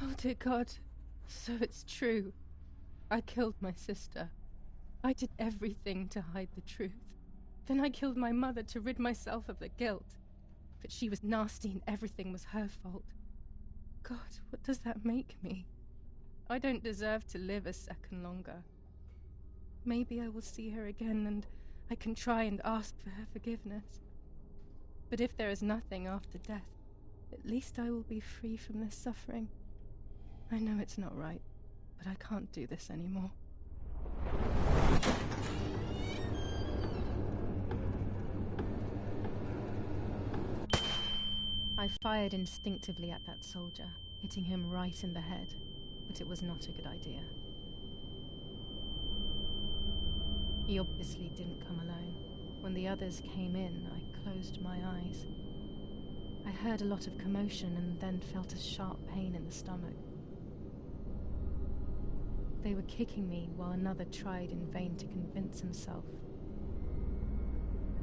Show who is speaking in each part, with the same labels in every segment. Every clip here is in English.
Speaker 1: Oh, dear God. So it's true. I killed my sister. I did everything to hide the truth. Then I killed my mother to rid myself of the guilt. But she was nasty and everything was her fault. God, what does that make me? I don't deserve to live a second longer. Maybe I will see her again and I can try and ask for her forgiveness. But if there is nothing after death, at least I will be free from this suffering. I know it's not right, but I can't do this anymore. I fired instinctively at that soldier, hitting him right in the head, but it was not a good idea. He obviously didn't come alone. When the others came in, I closed my eyes. I heard a lot of commotion and then felt a sharp pain in the stomach. They were kicking me while another tried in vain to convince himself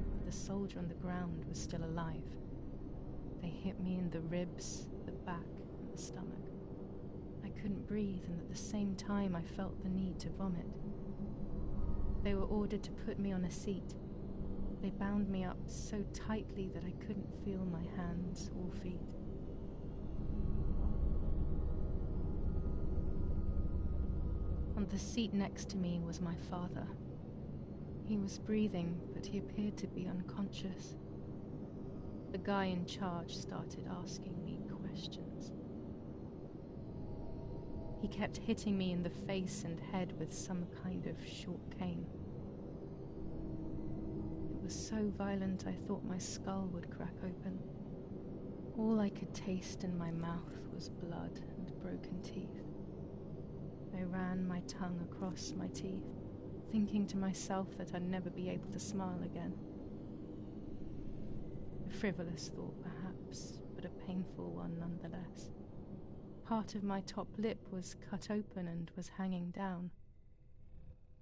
Speaker 1: that the soldier on the ground was still alive. They hit me in the ribs, the back, and the stomach. I couldn't breathe, and at the same time I felt the need to vomit. They were ordered to put me on a seat. They bound me up so tightly that I couldn't feel my hands or feet. On the seat next to me was my father. He was breathing, but he appeared to be unconscious. The guy in charge started asking me questions. He kept hitting me in the face and head with some kind of short cane. It was so violent I thought my skull would crack open. All I could taste in my mouth was blood and broken teeth. I ran my tongue across my teeth, thinking to myself that I'd never be able to smile again. A frivolous thought, perhaps, but a painful one nonetheless. Part of my top lip was cut open and was hanging down.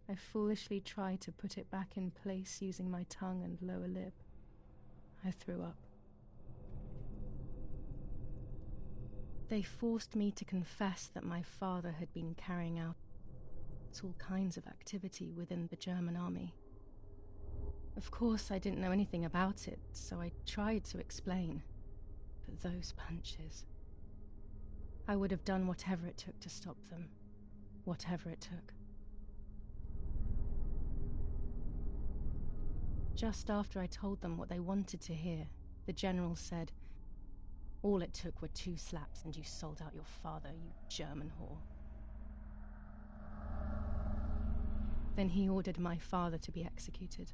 Speaker 1: I foolishly tried to put it back in place using my tongue and lower lip. I threw up. They forced me to confess that my father had been carrying out all kinds of activity within the German army. Of course, I didn't know anything about it, so I tried to explain. But those punches... I would have done whatever it took to stop them. Whatever it took. Just after I told them what they wanted to hear, the general said, "All it took were 2 slaps and you sold out your father, you German whore." Then he ordered my father to be executed.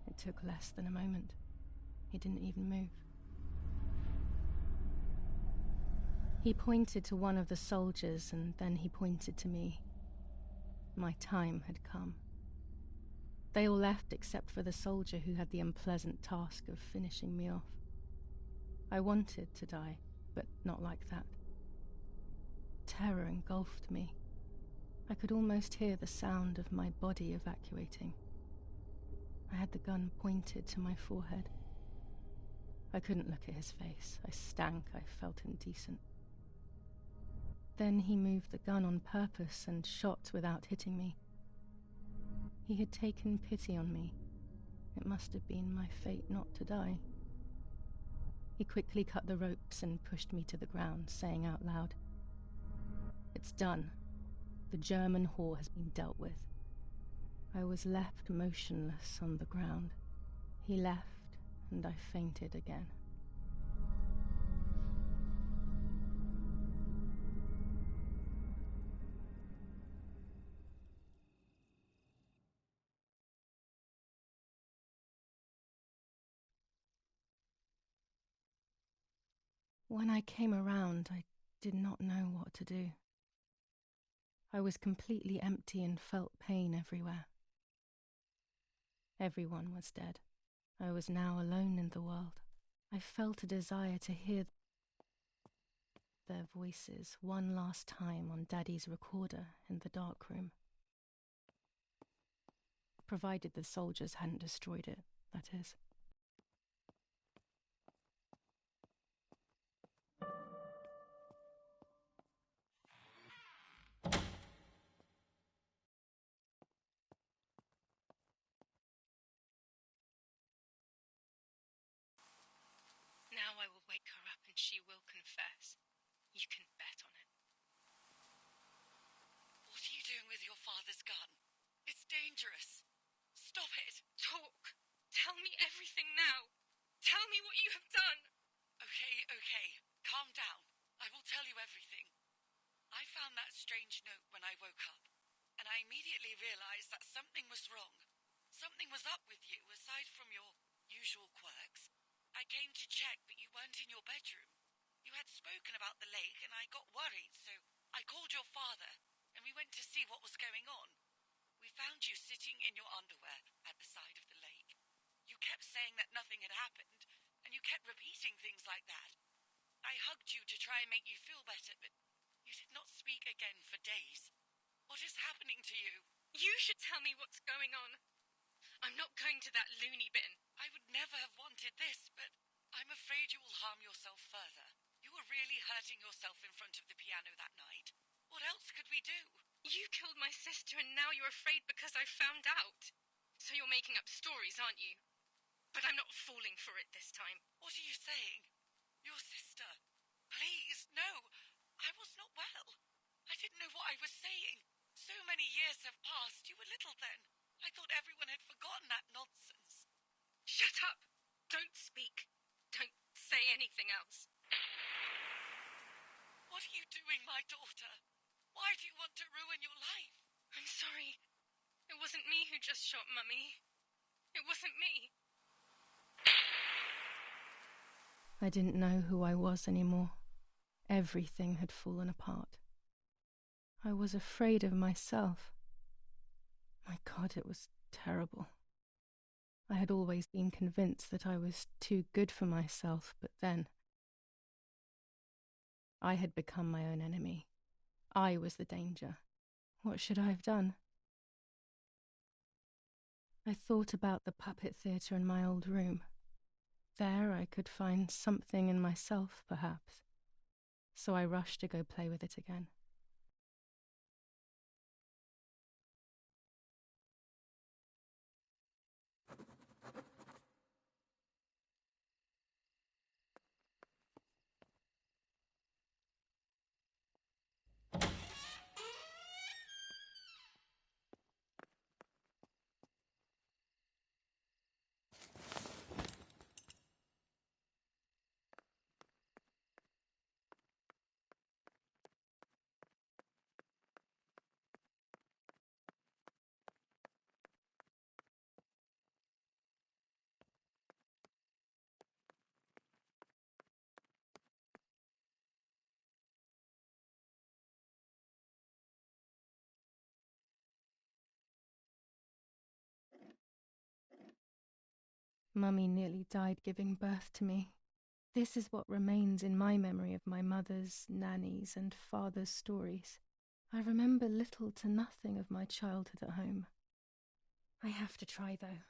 Speaker 1: It took less than a moment. He didn't even move. He pointed to one of the soldiers and then he pointed to me. My time had come. They all left except for the soldier who had the unpleasant task of finishing me off. I wanted to die, but not like that. Terror engulfed me. I could almost hear the sound of my body evacuating. I had the gun pointed to my forehead. I couldn't look at his face. I stank. I felt indecent. Then he moved the gun on purpose and shot without hitting me. He had taken pity on me. It must have been my fate not to die. He quickly cut the ropes and pushed me to the ground, saying out loud, "It's done. The German whore has been dealt with." I was left motionless on the ground. He left, and I fainted again. When I came around, I did not know what to do. I was completely empty and felt pain everywhere. Everyone was dead. I was now alone in the world. I felt a desire to hear their voices one last time on Daddy's recorder in the dark room. Provided the soldiers hadn't destroyed it, that is. Now I will wake her up and she will confess. You can bet on it.
Speaker 2: What are you doing with your father's gun? It's dangerous. Stop it.
Speaker 1: Talk. Tell me everything now. Tell me what you have done.
Speaker 2: Okay. Calm down. I will tell you everything. I found that strange note when I woke up, and I immediately realized that something was wrong. Something was up with you, aside from your usual quirks. I came to check, but you weren't in your bedroom. You had spoken about the lake, and I got worried, so I called your father, and we went to see what was going on. We found you sitting in your underwear at the side of the lake. You kept saying that nothing had happened, and you kept repeating things like that. I hugged you to try and make you feel better, but you did not speak again for days. What is happening to you?
Speaker 1: You should tell me what's going on. I'm not going to that loony bin.
Speaker 2: I would never have wanted this, but I'm afraid you will harm yourself further. You were really hurting yourself in front of the piano that night. What else could we do?
Speaker 1: You killed my sister and now you're afraid because I found out. So you're making up stories, aren't you? But I'm not falling for it this time.
Speaker 2: What are you saying? Your sister? Please, no. I was not well. I didn't know what I was saying. So many years have passed. You were little then. I thought everyone had forgotten that nonsense.
Speaker 1: Shut up! Don't speak. Don't say anything else.
Speaker 2: What are you doing, my daughter? Why do you want to ruin your life?
Speaker 1: I'm sorry. It wasn't me who just shot Mummy. It wasn't me. I didn't know who I was anymore. Everything had fallen apart. I was afraid of myself. My God, it was terrible. I had always been convinced that I was too good for myself, but then I had become my own enemy. I was the danger. What should I have done? I thought about the puppet theatre in my old room. There I could find something in myself, perhaps. So I rushed to go play with it again. Mummy nearly died giving birth to me. This is what remains in my memory of my mother's, Nanny's, and father's stories. I remember little to nothing of my childhood at home. I have to try, though.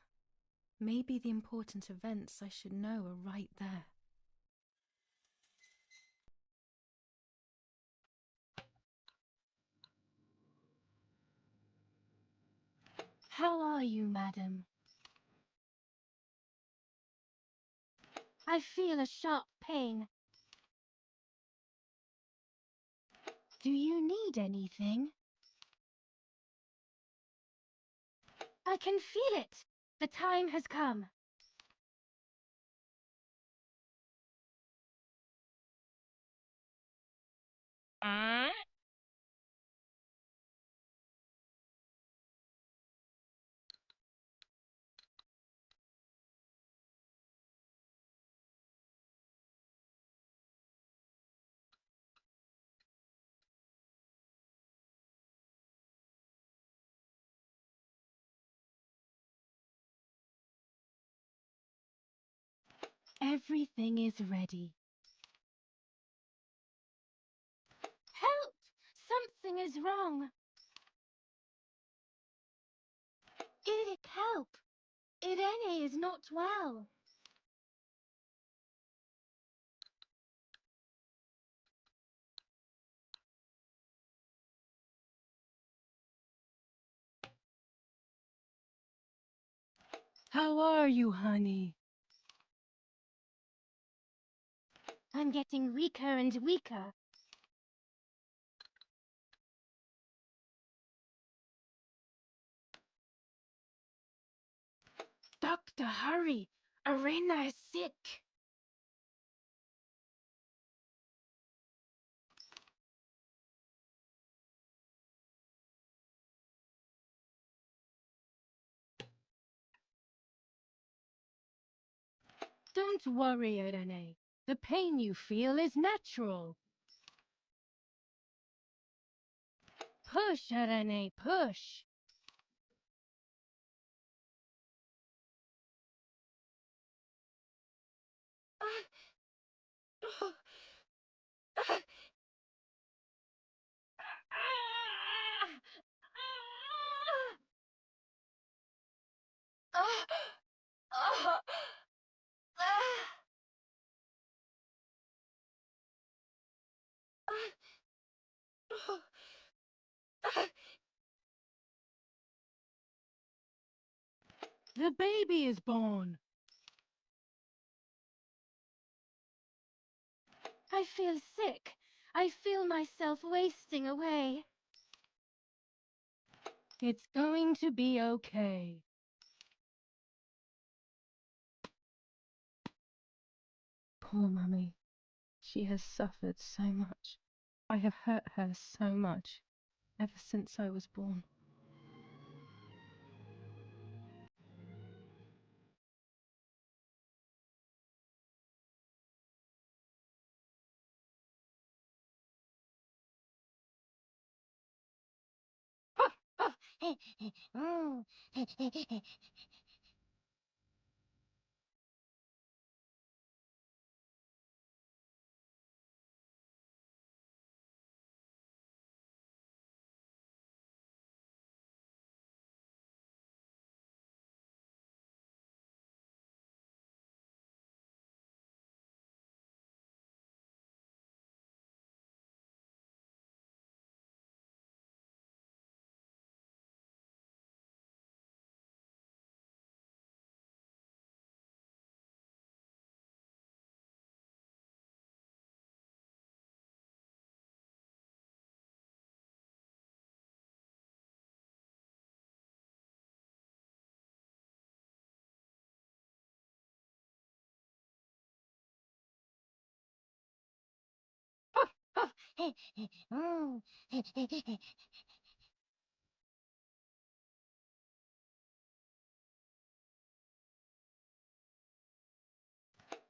Speaker 1: Maybe the important events I should know are right there.
Speaker 3: How are you, madam? I feel a sharp pain. Do you need anything? I can feel it. The time has come. Everything is ready. Help! Something is wrong. Help! Irene is not well.
Speaker 4: How are you, honey?
Speaker 3: I'm getting weaker and weaker. Doctor, hurry! Arena is sick! Don't worry, Irene. The pain you feel is natural. Push, Irene, push! The baby is born. I feel sick. I feel myself wasting away. It's going to be okay. Poor Mummy. She has suffered so much. I have hurt her so much, ever since I was born.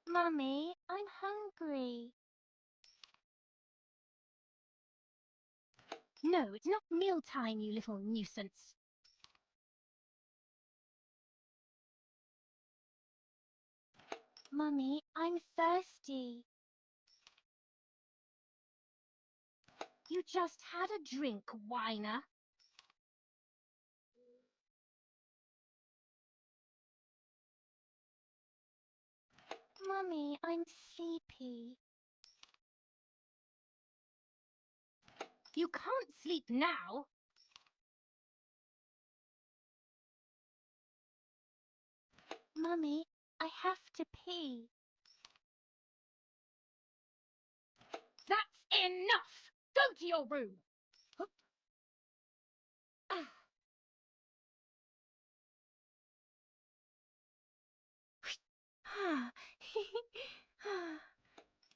Speaker 3: Mummy, I'm hungry. No, it's not mealtime, you little nuisance. Mummy, I'm thirsty. You just had a drink, whiner. Mummy, I'm sleepy. You can't sleep now. Mummy, I have to pee. That's enough! Go to your room!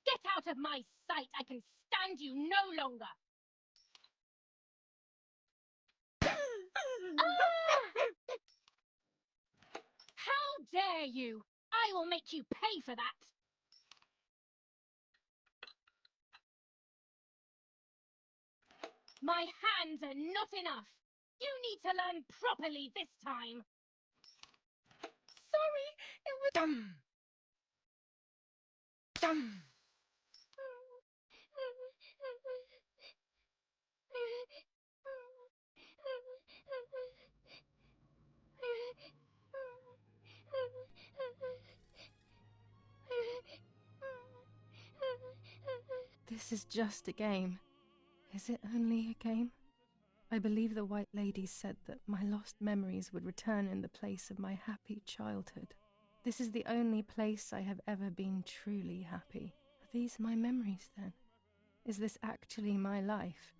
Speaker 3: Get out of my sight! I can stand you no longer! How dare you! I will make you pay for that! My hands are not enough! You need to learn properly this time! Sorry, it was dumb! Dumb!
Speaker 1: This is just a game. Is it only a game? I believe the White Lady said that my lost memories would return in the place of my happy childhood. This is the only place I have ever been truly happy. these my memories then? Is this actually my life?